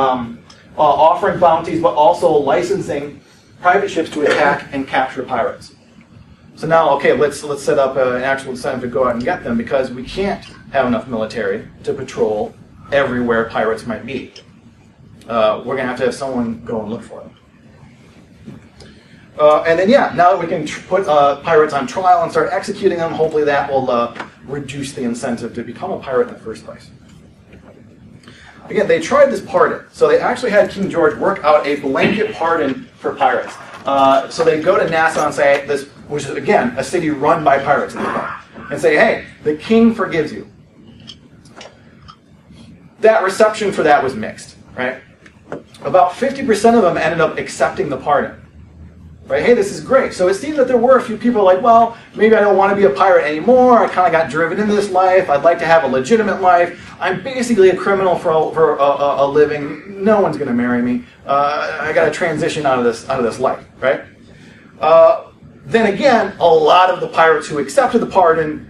offering bounties, but also licensing private ships to attack and capture pirates. So now, okay, let's set up an actual incentive to go out and get them because we can't have enough military to patrol everywhere pirates might be. We're going to have someone go and look for them. And then, now that we can put pirates on trial and start executing them, hopefully that will reduce the incentive to become a pirate in the first place. Again, they tried this pardon. So they actually had King George work out a blanket pardon for pirates. So they go to Nassau and say, this, which is, again, a city run by pirates, and say, hey, the king forgives you. That reception for that was mixed, right? About 50% of them ended up accepting the pardon. Right? Hey, this is great. So it seems that there were a few people like, well, maybe I don't want to be a pirate anymore. I kind of got driven into this life. I'd like to have a legitimate life. I'm basically a criminal for a living. No one's going to marry me. I got to transition out of this life, right? Then again, a lot of the pirates who accepted the pardon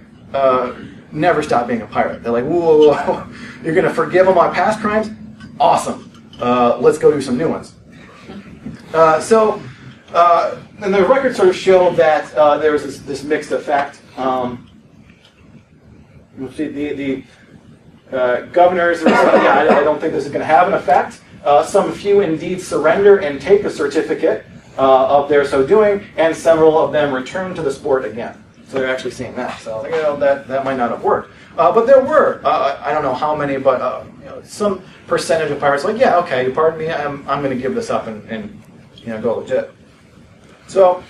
never stopped being a pirate. They're like, whoa, you're going to forgive them my past crimes? Awesome. Let's go do some new ones. And the records sort of show that there was this mixed effect. You'll see the governors, I don't think this is going to have an effect. Some few indeed surrender and take a certificate of their so doing, and several of them return to the sport again. So they're actually seeing that. So that might not have worked. But there were, I don't know how many, but some percentage of pirates like, yeah, okay, you pardon me, I'm going to give this up and go legit. So,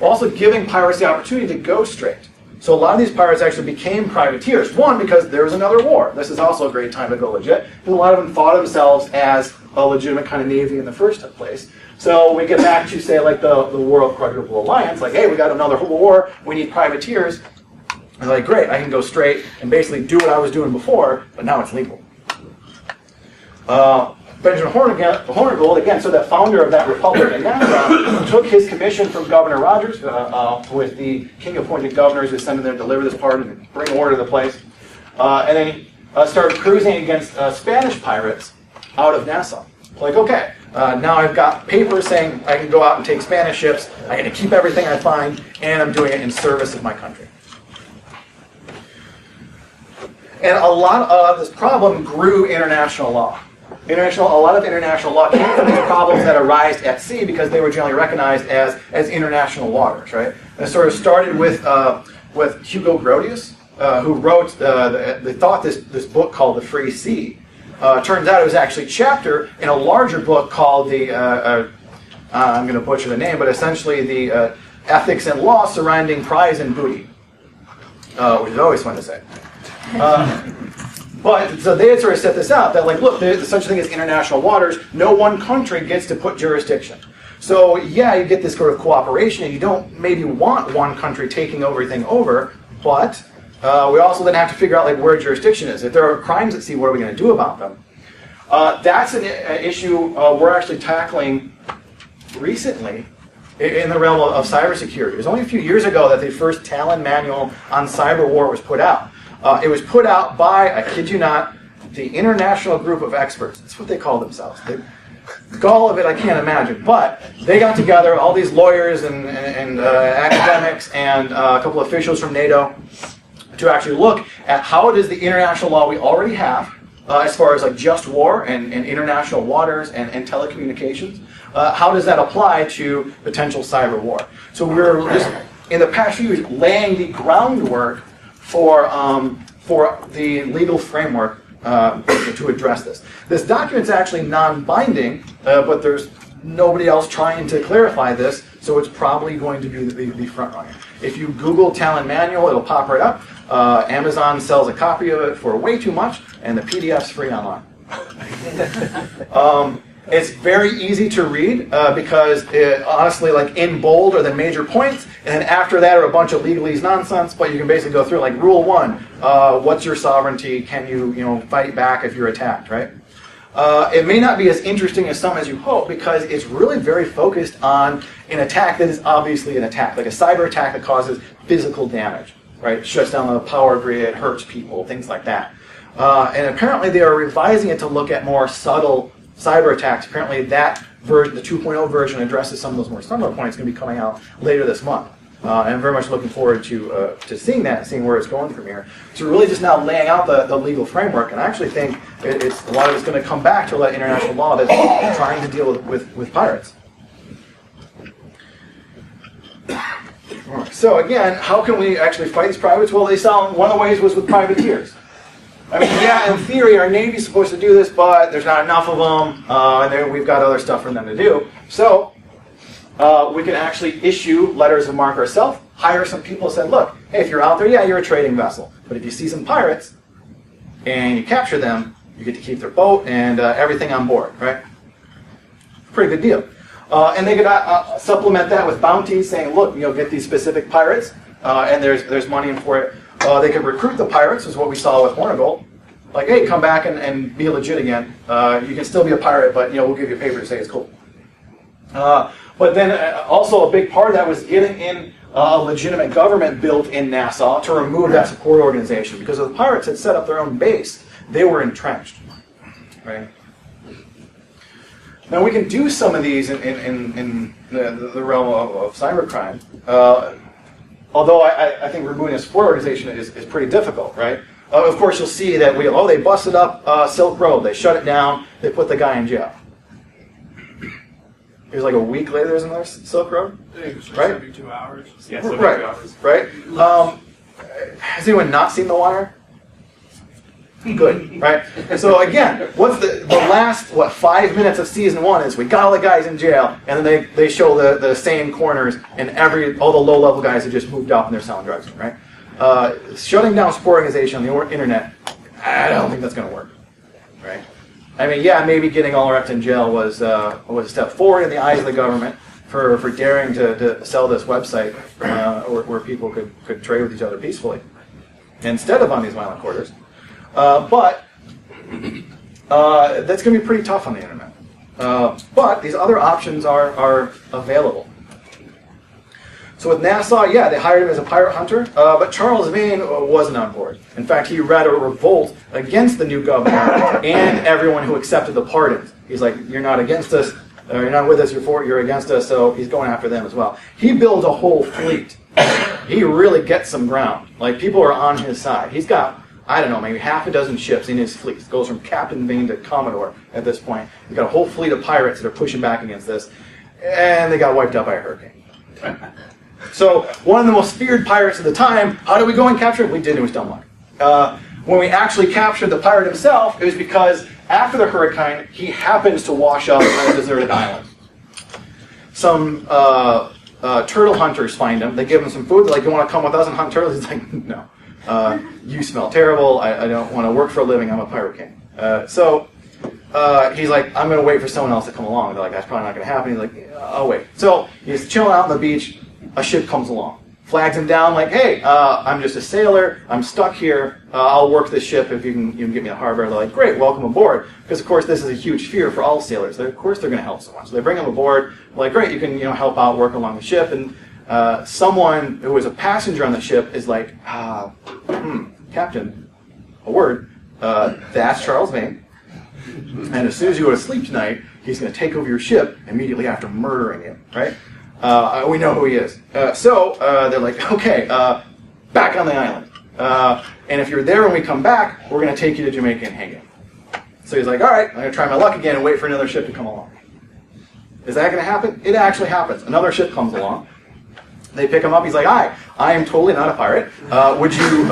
also giving pirates the opportunity to go straight. So a lot of these pirates actually became privateers. One, because there was another war. This is also a great time to go legit. And a lot of them thought of themselves as a legitimate kind of navy in the first place. So we get back to, say, like the World Quadruple Alliance, like, hey, we got another war, we need privateers. And they're like, great, I can go straight and basically do what I was doing before, but now it's legal. Benjamin Hornigold, again, so the founder of that republic in Nassau, took his commission from Governor Rogers with the king-appointed governors who sent him there to deliver this pardon and bring order to the place. And then he started cruising against Spanish pirates out of Nassau. Like, okay, now I've got papers saying I can go out and take Spanish ships, I can keep everything I find, and I'm doing it in service of my country. And a lot of this problem grew international law. A lot of international law came from these problems that arise at sea because they were generally recognized as international waters, right? And it sort of started with Hugo Grotius, who wrote, they thought this book called The Free Sea. Turns out it was actually a chapter in a larger book called I'm going to butcher the name, but essentially the Ethics and Law Surrounding Prize and Booty, which is always fun to say. But so they had sort of set this out that, like, look, there's such a thing as international waters. No one country gets to put jurisdiction. So yeah, you get this sort of cooperation, and you don't maybe want one country taking everything over. But we also then have to figure out like where jurisdiction is. If there are crimes at sea, what are we going to do about them? That's an issue we're actually tackling recently in the realm of cybersecurity. It was only a few years ago that the first Talon manual on cyber war was put out. It was put out by, I kid you not, the International Group of Experts. That's what they call themselves. The gall of it, I can't imagine. But they got together, all these lawyers and academics and a couple of officials from NATO, to actually look at how does the international law we already have, as far as like just war and international waters and telecommunications, how does that apply to potential cyber war? So we're just, in the past few years, laying the groundwork for the legal framework to address this. This document's actually non-binding, but there's nobody else trying to clarify this, so it's probably going to be the front runner. If you Google Talon Manual, it'll pop right up. Amazon sells a copy of it for way too much, and the PDF's free online. It's very easy to read because honestly, like in bold are the major points, and then after that are a bunch of legalese nonsense. But you can basically go through like rule 1: what's your sovereignty? Can you fight back if you're attacked? Right? It may not be as interesting as some as you hope because it's really very focused on an attack that is obviously an attack, like a cyber attack that causes physical damage. Right? Shuts down the power grid, hurts people, things like that. And apparently they are revising it to look at more subtle cyber attacks. Apparently that version, the 2.0 version, addresses some of those more subtle points. It's going to be coming out later this month. And I'm very much looking forward to seeing that, seeing where it's going from here. So we're really just now laying out the legal framework, and I actually think it's a lot of it's going to come back to that international law that's trying to deal with pirates. So again, how can we actually fight these pirates? Well, one of the ways was with privateers. I mean, yeah, in theory, our Navy's supposed to do this, but there's not enough of them, and we've got other stuff for them to do. So we can actually issue letters of marque ourselves, hire some people and say, look, hey, if you're out there, yeah, you're a trading vessel. But if you see some pirates and you capture them, you get to keep their boat and everything on board, right? Pretty good deal. And they could supplement that with bounties, saying, look, get these specific pirates, and there's money for it. They could recruit the pirates, is what we saw with Hornigold. Like, hey, come back and be legit again. You can still be a pirate, but we'll give you a paper to say it's cool. But then also a big part of that was getting in a legitimate government built in Nassau to remove that support organization, because if the pirates had set up their own base, they were entrenched. Right? Now we can do some of these in the realm of cybercrime, although I think removing a support organization is pretty difficult, right? Of course, you'll see that they busted up Silk Road, they shut it down, they put the guy in jail. It was like a week later, there's another Silk Road, right? 72 hours. Yeah, 72 hours. Right. Has anyone not seen The Wire? Good, right? So again, what's the last 5 minutes of season 1 is we got all the guys in jail, and then they show the same corners, and all the low-level guys have just moved up and they're selling drugs, right? Shutting down support organization on the internet, I don't think that's going to work, right? I mean, yeah, maybe getting Ulrich in jail was a step forward in the eyes of the government for daring to sell this website where people could trade with each other peacefully instead of on these violent quarters. But that's going to be pretty tough on the internet. But these other options are available. So with Nassau, yeah, they hired him as a pirate hunter, but Charles Vane wasn't on board. In fact, he led a revolt against the new governor and everyone who accepted the pardons. He's like, you're not against us, or you're not with us, you're against us, so he's going after them as well. He builds a whole fleet. He really gets some ground. Like, people are on his side. He's got, I don't know, maybe half a dozen ships in his fleet. It goes from Captain Vane to Commodore at this point. He's got a whole fleet of pirates that are pushing back against this, and they got wiped out by a hurricane. So, one of the most feared pirates at the time, how did we go and capture him? We did, it was dumb luck. When we actually captured the pirate himself, it was because after the hurricane, he happens to wash up on a deserted island. Some turtle hunters find him. They give him some food. They're like, you want to come with us and hunt turtles? He's like, no. You smell terrible. I don't want to work for a living. I'm a pirate king. So he's like, I'm going to wait for someone else to come along. They're like, that's probably not going to happen. He's like, yeah, I'll wait. So he's chilling out on the beach. A ship comes along. Flags him down like, hey, I'm just a sailor. I'm stuck here. I'll work this ship if you can get me a harbor. They're like, great, welcome aboard. Because, of course, this is a huge fear for all sailors. Of course, they're going to help someone. So they bring him aboard. Like, great, you can help out, work along the ship. And someone who was a passenger on the ship is like, Captain, a word, that's Charles Vane. And as soon as you go to sleep tonight, he's going to take over your ship immediately after murdering you, right? We know who he is. So they're like, okay, back on the island. And if you're there when we come back, we're going to take you to Jamaica and hang you. So he's like, all right, I'm going to try my luck again and wait for another ship to come along. Is that going to happen? It actually happens. Another ship comes along. They pick him up. He's like, hi, I am totally not a pirate. Would you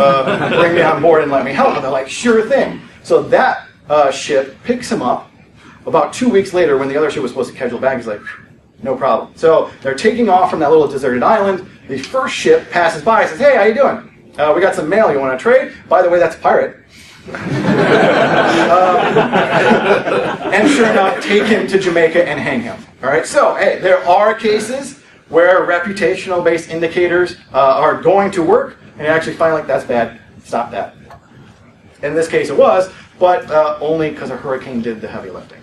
bring me on board and let me help? And they're like, sure thing. So that ship picks him up. About 2 weeks later, when the other ship was supposed to catch him back, he's like, no problem. So they're taking off from that little deserted island. The first ship passes by and says, hey, how you doing? We got some mail. You want to trade? By the way, that's a pirate. And sure enough, take him to Jamaica and hang him. All right. So, hey, there are cases where reputational-based indicators are going to work, and you actually find like that's bad. Stop that. In this case, it was, but only because a hurricane did the heavy lifting.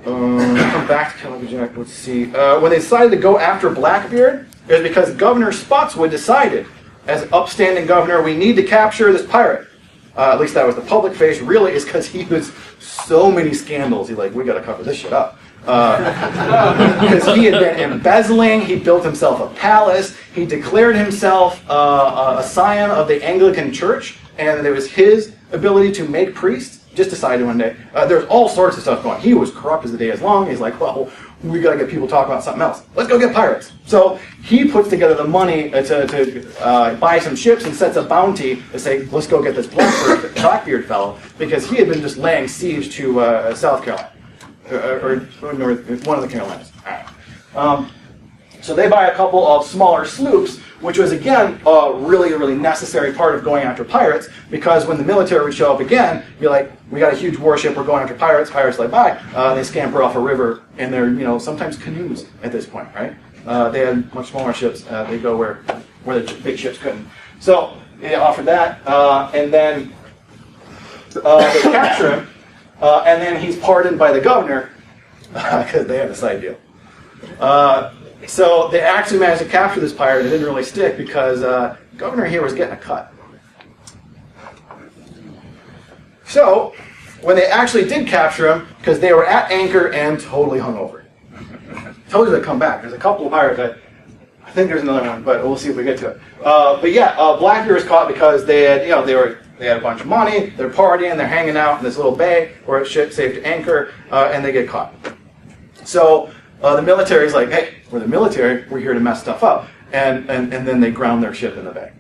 Come back to Calvin Jack. Let's see. When they decided to go after Blackbeard, it was because Governor Spotswood decided, as upstanding governor, we need to capture this pirate. At least that was the public face. Really, is because he was so many scandals. He's like, we got to cover this shit up. Because he had been embezzling. He built himself a palace. He declared himself a scion of the Anglican Church, and it was his ability to make priests. Just decided one day. There's all sorts of stuff going on. He was corrupt as the day is long. He's like, well, we got to get people talking about something else. Let's go get pirates. So he puts together the money to buy some ships and sets a bounty to say, let's go get this Blackbeard fellow, because he had been just laying siege to South Carolina, or north, one of the Carolinas. So they buy a couple of smaller sloops which was, again, a really, really necessary part of going after pirates, because when the military would show up again, be like, we got a huge warship, we're going after pirates. Pirates are like, bye. They scamper off a river, and they're, sometimes canoes at this point, right? They had much smaller ships. They go where the big ships couldn't. So they offered that, and then they capture him, and then he's pardoned by the governor, because they had a side deal. So they actually managed to capture this pirate. It didn't really stick because the governor here was getting a cut. So when they actually did capture him, because they were at anchor and totally hungover. Told you they'd come back. There's a couple of pirates. I think there's another one, but we'll see if we get to it. But yeah, Blackbeard was caught because they had, they had a bunch of money. They're partying. They're hanging out in this little bay where it's safe to anchor, and they get caught. So the military's like, hey, we're the military. We're here to mess stuff up, and then they ground their ship in the bay.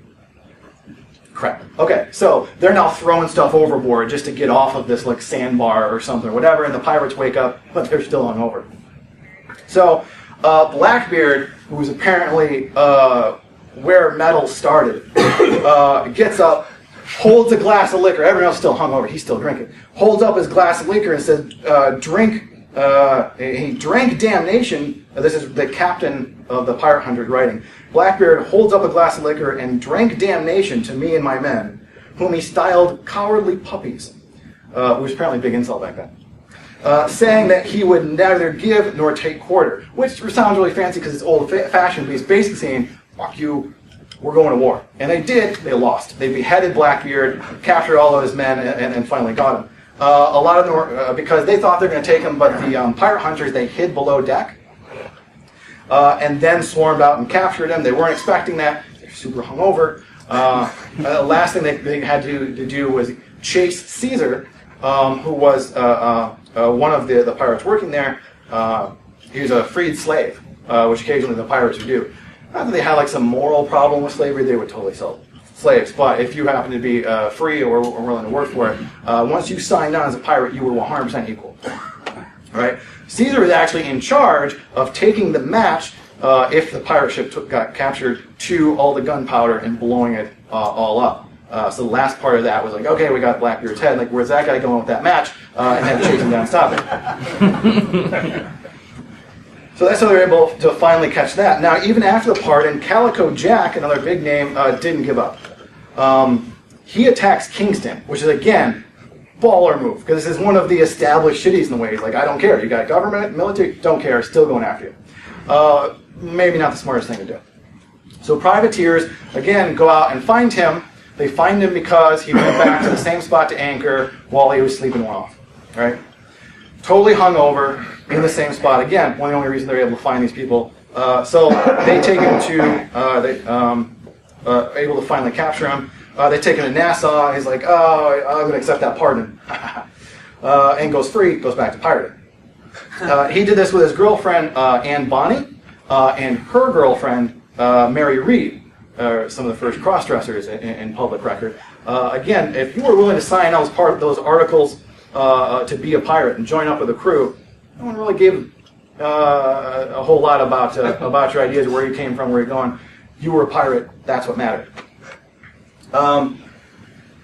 Crap. Okay, so they're now throwing stuff overboard just to get off of this like sandbar or something or whatever, and the pirates wake up, but they're still hungover. So Blackbeard, who was apparently where metal started, gets up, holds a glass of liquor. Everyone else is still hungover. He's still drinking. Holds up his glass of liquor and says, drink. He drank damnation. This is the captain of the pirate hunter writing. Blackbeard holds up a glass of liquor and drank damnation to me and my men, whom he styled cowardly puppies, which was apparently a big insult back then. Saying that he would neither give nor take quarter, which sounds really fancy because it's old-fashioned, but he's basically saying, fuck you, we're going to war. And they did. They lost. They beheaded Blackbeard, captured all of his men, and finally got him. A lot of them, because they thought they were going to take him, but the pirate hunters, they hid below deck, and then swarmed out and captured him. They weren't expecting that. They're super hungover. The last thing they had to do was chase Caesar, who was one of the pirates working there. He was a freed slave, which occasionally the pirates would do. Not that they had like some moral problem with slavery, they would totally sell slaves. But if you happen to be free or willing to work for it, once you signed on as a pirate, you were 100% equal. Right? Caesar was actually in charge of taking the match if the pirate ship got captured to all the gunpowder and blowing it all up. So the last part of that was like, okay, we got Blackbeard's head. Like, where's that guy going with that match? And then chase him down, stop it. So that's how they were able to finally catch that. Now, even after the pardon, Calico Jack, another big name, didn't give up. He attacks Kingston, which is, again, baller move, because this is one of the established cities in the way. He's like, I don't care. You got government, military, don't care, still going after you. Maybe not the smartest thing to do. So privateers, again, go out and find him. They find him because he went back to the same spot to anchor while he was sleeping one off. Right? Totally hungover in the same spot. Again, one of the only reason they're able to find these people. So they take him to, able to finally capture him. They take him to Nassau. He's like, oh, I'm going to accept that pardon. And goes free, goes back to pirating. He did this with his girlfriend, Anne Bonny, and her girlfriend, Mary Read, some of the first cross-dressers in public record. Again, if you were willing to sign those articles to be a pirate and join up with a crew, no one really gave a whole lot about your ideas, where you came from, where you're going. You were a pirate, that's what mattered.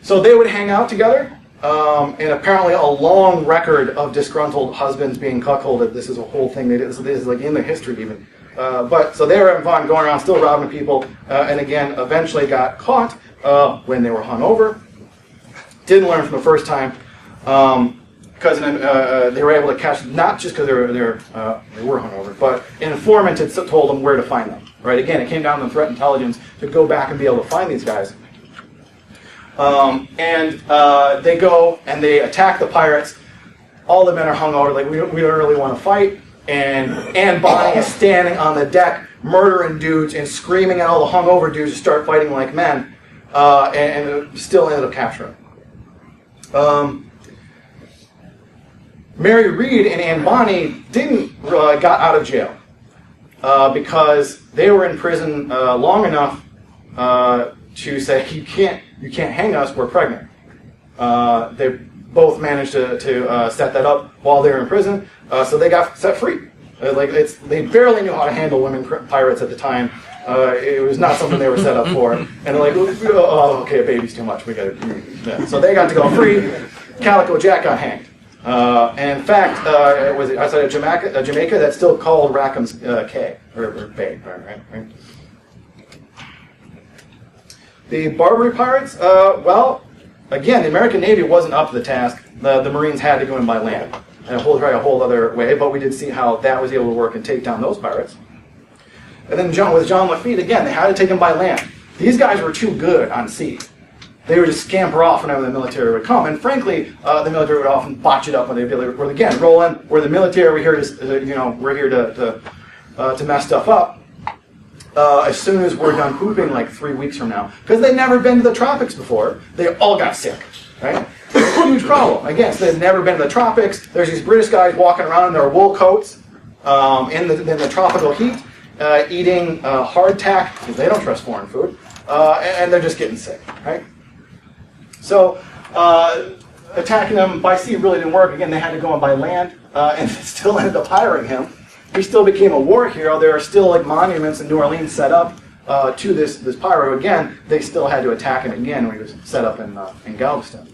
So they would hang out together, and apparently a long record of disgruntled husbands being cuckolded. This is a whole thing. This is like in the history even. But so they were having fun, going around, still robbing people, and again, eventually got caught when they were hungover. Didn't learn from the first time, because they were able to catch them, not just because they were hungover, but an informant had told them where to find them. Right? Again, it came down to the threat intelligence to go back and be able to find these guys. They go and they attack the pirates. All the men are hungover, like we don't really want to fight. And Anne Bonny is standing on the deck, murdering dudes and screaming at all the hungover dudes to start fighting like men, and still ended up capturing them. Mary Read and Anne Bonny got out of jail because they were in prison long enough to say, you can't hang us, we're pregnant. They both managed to set that up while they were in prison, so they got set free. They barely knew how to handle women pirates at the time. It was not something they were set up for. And they're like, oh, okay, a baby's too much. We got to. Yeah. So they got to go free. Calico Jack got hanged. And in fact, was it outside of Jamaica? That's still called Rackham's Cay or Bay, right? The Barbary pirates. Well, again, the American Navy wasn't up to the task. The Marines had to go in by land. And try a whole other way, but we did see how that was able to work and take down those pirates. And then with John Lafitte, again, they had to take him by land. These guys were too good on sea. They would just scamper off whenever the military would come. And frankly, the military would often botch it up when they'd be like, again, roll in. We're the military. We're here to mess stuff up. As soon as we're done pooping, like 3 weeks from now, because they'd never been to the tropics before, they all got sick, right? Huge problem. Again, so they've never been to the tropics. There's these British guys walking around in their wool coats in the tropical heat, eating hardtack because they don't trust foreign food, and they're just getting sick, right? So attacking them by sea really didn't work. Again, they had to go in by land, and they still ended up hiring him. He still became a war hero. There are still like monuments in New Orleans set up to this pirate. Again, they still had to attack him again when he was set up in Galveston.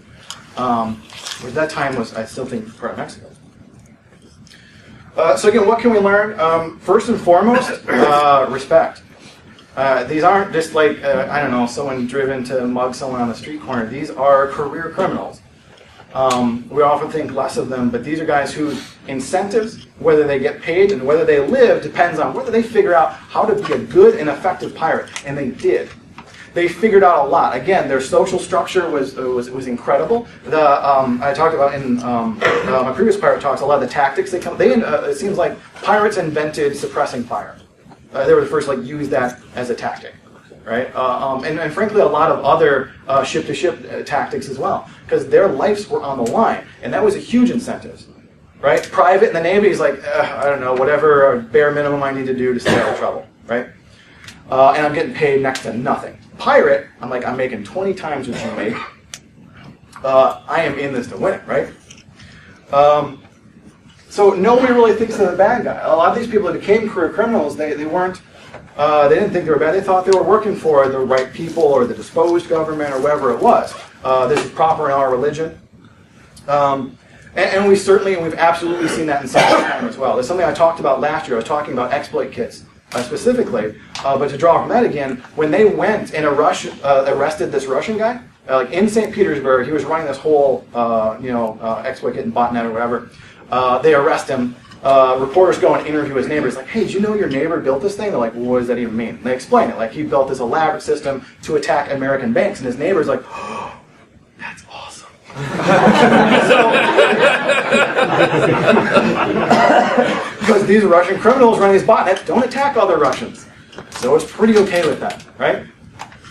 Which that time was, I still think, part of Mexico. So again, what can we learn? First and foremost, respect. These aren't just like, I don't know, someone driven to mug someone on the street corner. These are career criminals. We often think less of them, but these are guys whose incentives, whether they get paid and whether they live, depends on whether they figure out how to be a good and effective pirate, and they did. They figured out a lot. Again, their social structure was incredible. I talked about in my previous pirate talks a lot of the tactics it seems like pirates invented suppressing fire. They were the first to use that as a tactic, right? And frankly, a lot of other ship-to-ship tactics as well, because their lives were on the line, and that was a huge incentive, right? Private in the Navy is like, I don't know, whatever bare minimum I need to do to stay out of trouble, right? And I'm getting paid next to nothing. Pirate, I'm making 20 times what you make. I am in this to win it, right? So nobody really thinks they're the bad guy. A lot of these people that became career criminals, they weren't. They didn't think they were bad. They thought they were working for the right people or the disposed government or whatever it was. This is proper in our religion. And we've absolutely seen that in cyber crime as well. There's something I talked about last year. I was talking about exploit kits. Specifically, but to draw from that again, when they went and arrested this Russian guy, in St. Petersburg, he was running this whole, exploit kit and botnet or whatever. They arrest him. Reporters go and interview his neighbors. Like, hey, did you know your neighbor built this thing? They're like, well, what does that even mean? And they explain it. Like, he built this elaborate system to attack American banks, and his neighbor's like, oh, that's awesome. Because these Russian criminals running these botnets don't attack other Russians. So it's pretty okay with that, right?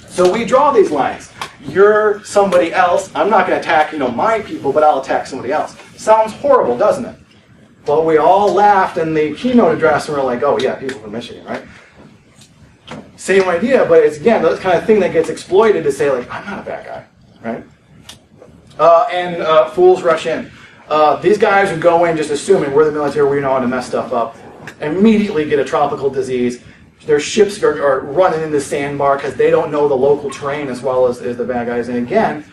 So we draw these lines. You're somebody else. I'm not going to attack, my people, but I'll attack somebody else. Sounds horrible, doesn't it? Well, we all laughed in the keynote address and we're like, oh yeah, people from Michigan, right? Same idea, but it's, again, that kind of thing that gets exploited to say, like, I'm not a bad guy, right? And fools rush in. These guys would go in just assuming we're the military, we know how to mess stuff up, immediately get a tropical disease. Their ships are running into sandbar because they don't know the local terrain as well as the bad guys. And again,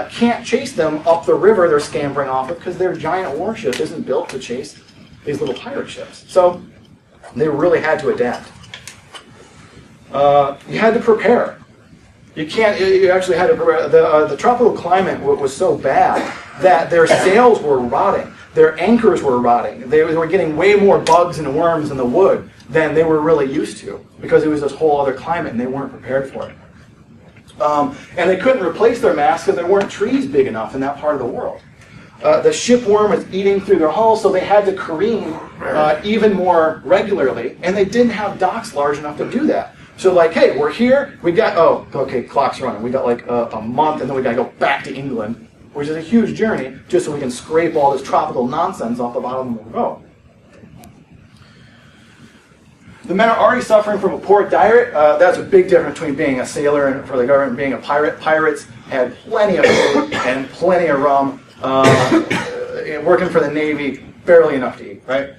can't chase them up the river they're scampering off of because their giant warship isn't built to chase these little pirate ships. So they really had to adapt. You had to prepare. You actually had to prepare. The tropical climate was so bad that their sails were rotting. Their anchors were rotting. They were getting way more bugs and worms in the wood than they were really used to because it was this whole other climate and they weren't prepared for it. And they couldn't replace their masts because there weren't trees big enough in that part of the world. The shipworm was eating through their hull, so they had to careen even more regularly, and they didn't have docks large enough to do that. So like, hey, we're here, we got, clock's running. We got like a month, and then we got to go back to England, which is a huge journey, just so we can scrape all this tropical nonsense off the bottom of the boat. The men are already suffering from a poor diet. That's a big difference between being a sailor and for the government being a pirate. Pirates had plenty of food and plenty of rum. Working for the Navy, barely enough to eat, right?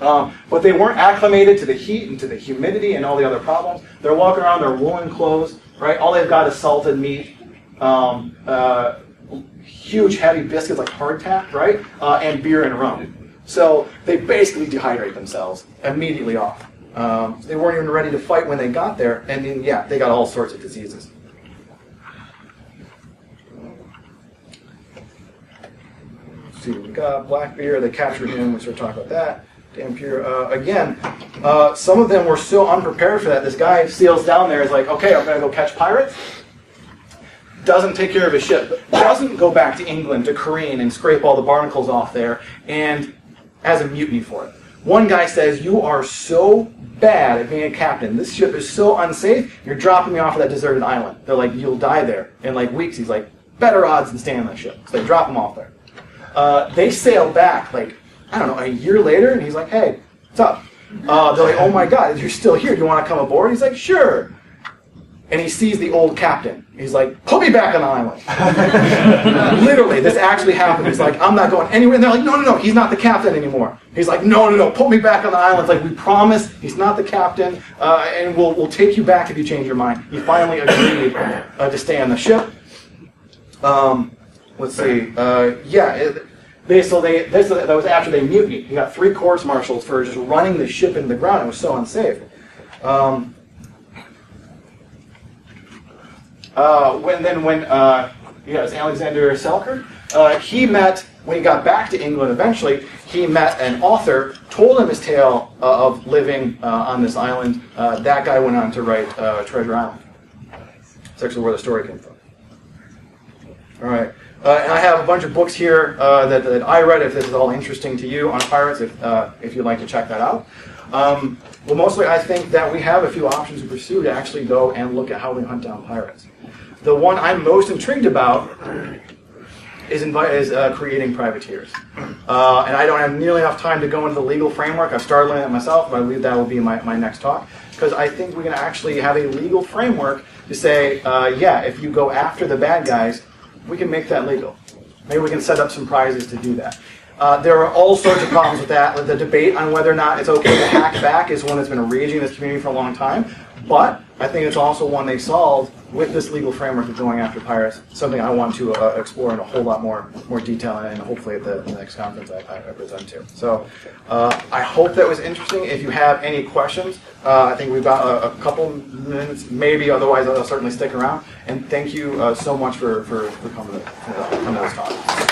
But they weren't acclimated to the heat and to the humidity and all the other problems. They're walking around in their woolen clothes, right? All they've got is salted meat, huge heavy biscuits like hardtack, right? And beer and rum. So they basically dehydrate themselves immediately off. They weren't even ready to fight when they got there, and then, yeah, they got all sorts of diseases. Let's see, we got Blackbeard. They captured him. We started talking about that. Dampier. Again, some of them were so unprepared for that. This guy sails down there, is like, okay, I'm going to go catch pirates. Doesn't take care of his ship. Doesn't go back to England to careen and scrape all the barnacles off there, and has a mutiny for it. One guy says, you are so bad at being a captain. This ship is so unsafe. You're dropping me off of that deserted island. They're like, you'll die there in like weeks. He's like, better odds than staying on that ship. So they drop him off there. They sail back like, I don't know, a year later, and he's like, hey, what's up? They're like, oh my God, you're still here. Do you want to come aboard? He's like, sure. And he sees the old captain. He's like, put me back on the island. Literally, this actually happened. He's like, I'm not going anywhere. And they're like, no, he's not the captain anymore. He's like, no, put me back on the island. It's like, we promise he's not the captain, and we'll take you back if you change your mind. He finally agreed to stay on the ship. Let's see. That was after they mutinied. He got 3 courts-martials for just running the ship into the ground. It was so unsafe. When Alexander Selkirk, he met, when he got back to England eventually, he met an author, told him his tale of living on this island. That guy went on to write Treasure Island. That's actually where the story came from. All right. And I have a bunch of books here that I read, if this is all interesting to you, on pirates, if you'd like to check that out. Well, mostly I think that we have a few options to pursue to actually go and look at how we hunt down pirates. The one I'm most intrigued about is creating privateers. And I don't have nearly enough time to go into the legal framework. I've started learning it myself, but I believe that will be my next talk. Because I think we can actually have a legal framework to say, if you go after the bad guys, we can make that legal. Maybe we can set up some prizes to do that. There are all sorts of problems with that. The debate on whether or not it's okay to hack back is one that's been raging in this community for a long time. But I think it's also one they solved with this legal framework of going after pirates. Something I want to explore in a whole lot more detail, and hopefully at the next conference I present to. So I hope that was interesting. If you have any questions, I think we've got a couple minutes, maybe. Otherwise, I'll certainly stick around. And thank you so much for coming to this talk.